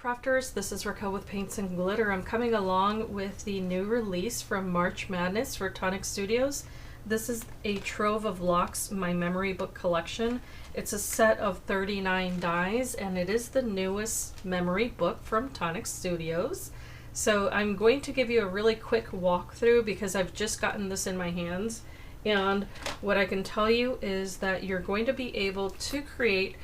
Crafters, this is Raquel with Paints and Glitter. I'm coming along with the new release from March Madness for Tonic Studios. This is a Trove of Locks, my memory book collection. It's a set of 39 dies and it is the newest memory book from Tonic Studios. So I'm going to give you a really quick walkthrough because I've just gotten this in my hands. And what I can tell you is that you're going to be able to create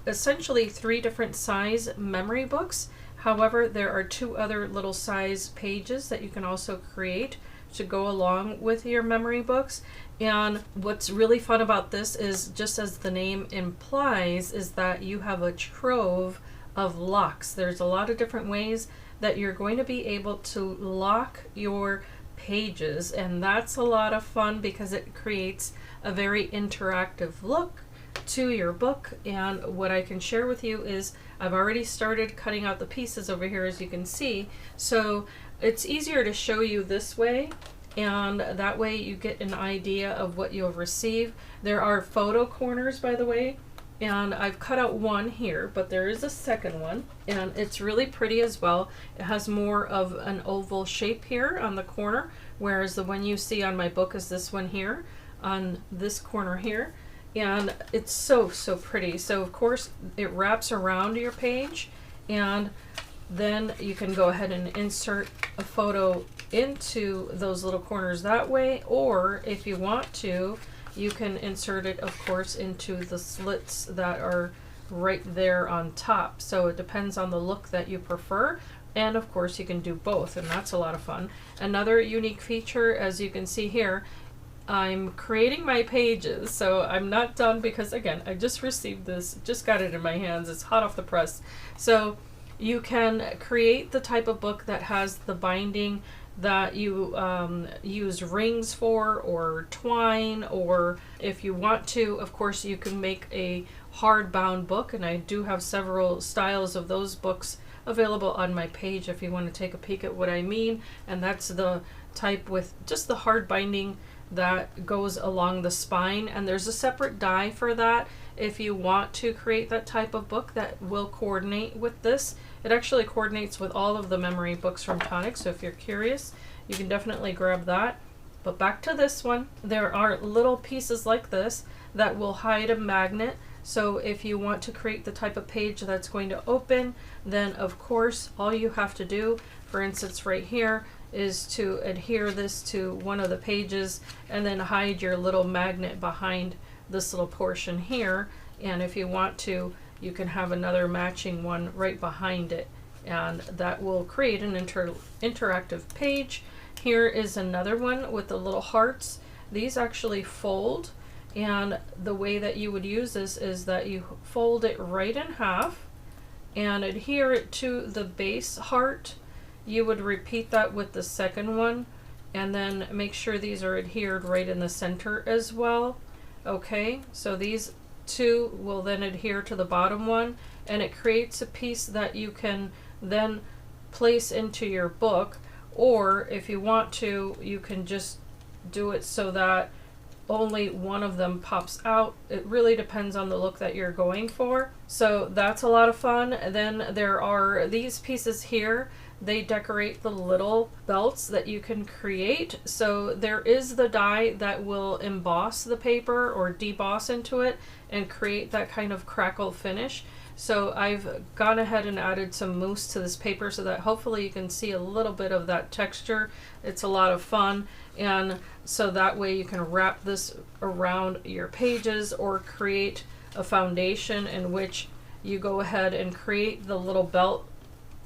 essentially 3 different size memory books. However, there are 2 other little size pages that you can also create to go along with your memory books. And what's really fun about this is, just as the name implies, is that you have a trove of locks. There's a lot of different ways that you're going to be able to lock your pages, and that's a lot of fun because it creates a very interactive look to your book. And what I can share with you is I've already started cutting out the pieces over here, as you can see, so it's easier to show you this way, and that way you get an idea of what you'll receive. There are photo corners, by the way, and I've cut out one here, but there is a second one, and it's really pretty as well. It has more of an oval shape here on the corner, whereas the one you see on my book is this one here on this corner here. And it's so pretty. So of course it wraps around your page, and then you can go ahead and insert a photo into those little corners that way, or if you want to, you can insert it, of course, into the slits that are right there on top. So it depends on the look that you prefer, and of course you can do both, and that's a lot of fun. Another unique feature, as you can see here, I'm creating my pages, so I'm not done because, again, I just received this, just got it in my hands, it's hot off the press. So you can create the type of book that has the binding that you use rings for, or twine, or if you want to, of course, you can make a hardbound book, and I do have several styles of those books available on my page if you want to take a peek at what I mean. And that's the type with just the hard binding that goes along the spine, and there's a separate die for that if you want to create that type of book that will coordinate with this. It actually coordinates with all of the memory books from Tonic, so if you're curious, you can definitely grab that. But back to this one, there are little pieces like this that will hide a magnet. So if you want to create the type of page that's going to open, then of course all you have to do, for instance right here, is to adhere this to one of the pages and then hide your little magnet behind this little portion here. And if you want to, you can have another matching one right behind it, and that will create an interactive page. Here is another one with the little hearts. These actually fold, and the way that you would use this is that you fold it right in half and adhere it to the base heart. You would repeat that with the second one, and then make sure these are adhered right in the center as well. Okay, so these 2 will then adhere to the bottom one, and it creates a piece that you can then place into your book, or if you want to, you can just do it so that only one of them pops out. It really depends on the look that you're going for. So that's a lot of fun. And then there are these pieces here. They decorate the little belts that you can create. So there is the die that will emboss the paper or deboss into it and create that kind of crackle finish. So I've gone ahead and added some mousse to this paper so that hopefully you can see a little bit of that texture. It's a lot of fun, and so that way you can wrap this around your pages or create a foundation in which you go ahead and create the little belt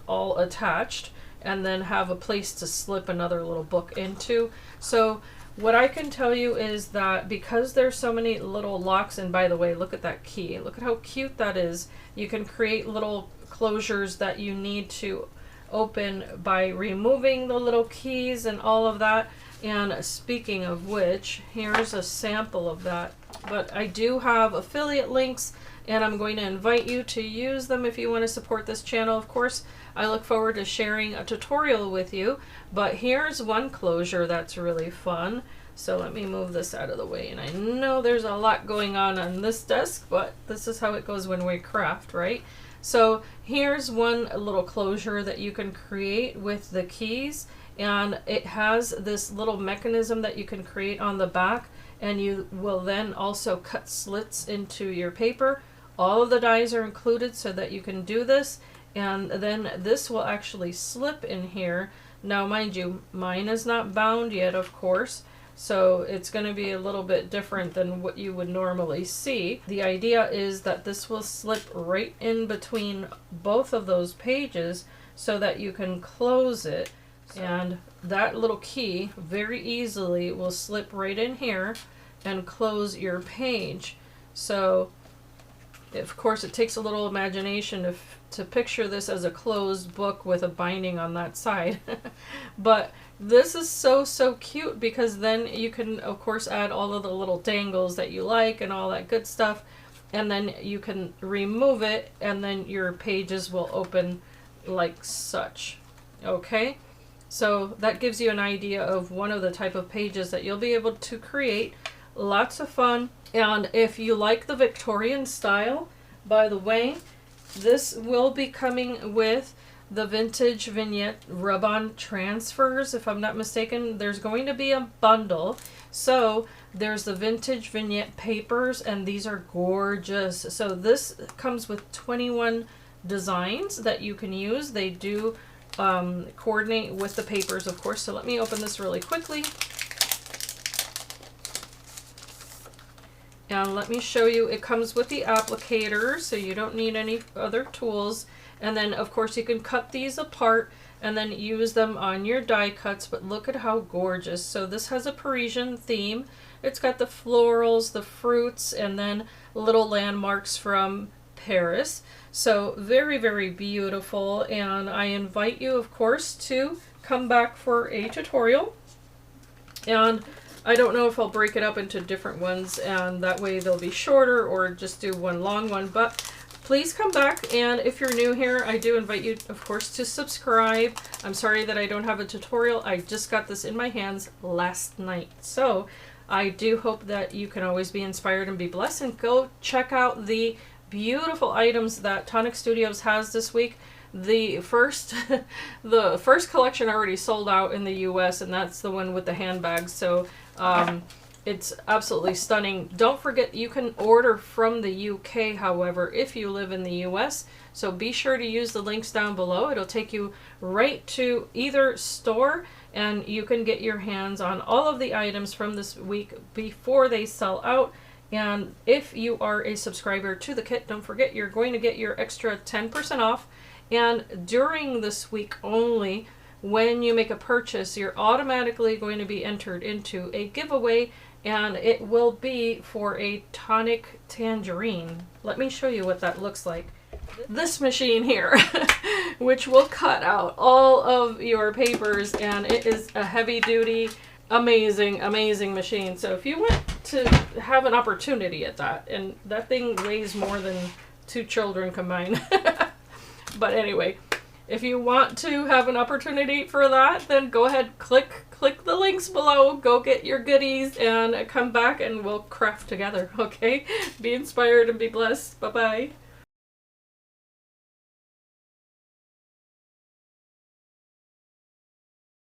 all attached, and then have a place to slip another little book into. So what I can tell you is that because there's so many little locks, and by the way, look at that key, look at how cute that is. You can create little closures that you need to open by removing the little keys and all of that. And speaking of which, here's a sample of that. But I do have affiliate links, and I'm going to invite you to use them if you want to support this channel. Of course, I look forward to sharing a tutorial with you, but here's one closure that's really fun. So let me move this out of the way, and I know there's a lot going on this desk, but this is how it goes when we craft, right? So here's one little closure that you can create with the keys, and it has this little mechanism that you can create on the back, and you will then also cut slits into your paper. All of the dies are included so that you can do this, and then this will actually slip in here. Now mind you, mine is not bound yet, of course, so it's going to be a little bit different than what you would normally see. The idea is that this will slip right in between both of those pages so that you can close it, and that little key very easily will slip right in here and close your page. So of course it takes a little imagination to picture this as a closed book with a binding on that side. But this is so cute, because then you can of course add all of the little dangles that you like and all that good stuff, and then you can remove it and then your pages will open like such. Okay, so that gives you an idea of one of the type of pages that you'll be able to create. Lots of fun. And if you like the Victorian style, by the way, this will be coming with the vintage vignette rub-on transfers, if I'm not mistaken. There's going to be a bundle. So there's the vintage vignette papers, and these are gorgeous. So this comes with 21 designs that you can use. They do coordinate with the papers, of course. So let me open this really quickly. And let me show you, it comes with the applicator, so you don't need any other tools. And then of course you can cut these apart and then use them on your die cuts. But look at how gorgeous. So this has a Parisian theme. It's got the florals, the fruits, and then little landmarks from Paris. So very beautiful. And I invite you, of course, to come back for a tutorial. And I don't know if I'll break it up into different ones, and that way they'll be shorter, or just do one long one. But please come back, and if you're new here, I do invite you, of course, to subscribe. I'm sorry that I don't have a tutorial. I just got this in my hands last night. So I do hope that you can always be inspired and be blessed, and go check out the beautiful items that Tonic Studios has this week. The first collection already sold out in the US, and that's the one with the handbags. So it's absolutely stunning. Don't forget, you can order from the UK, however, if you live in the US. So be sure to use the links down below. It'll take you right to either store, and you can get your hands on all of the items from this week before they sell out. And if you are a subscriber to the kit, don't forget, you're going to get your extra 10% off. And during this week only, when you make a purchase, you're automatically going to be entered into a giveaway, and it will be for a Tonic Tangerine. Let me show you what that looks like. This machine here, which will cut out all of your papers, and it is a heavy duty, amazing machine. So if you want to have an opportunity at that, and that thing weighs more than 2 children combined. But anyway, if you want to have an opportunity for that, then go ahead, click the links below, go get your goodies, and come back and we'll craft together, okay? Be inspired and be blessed. Bye-bye.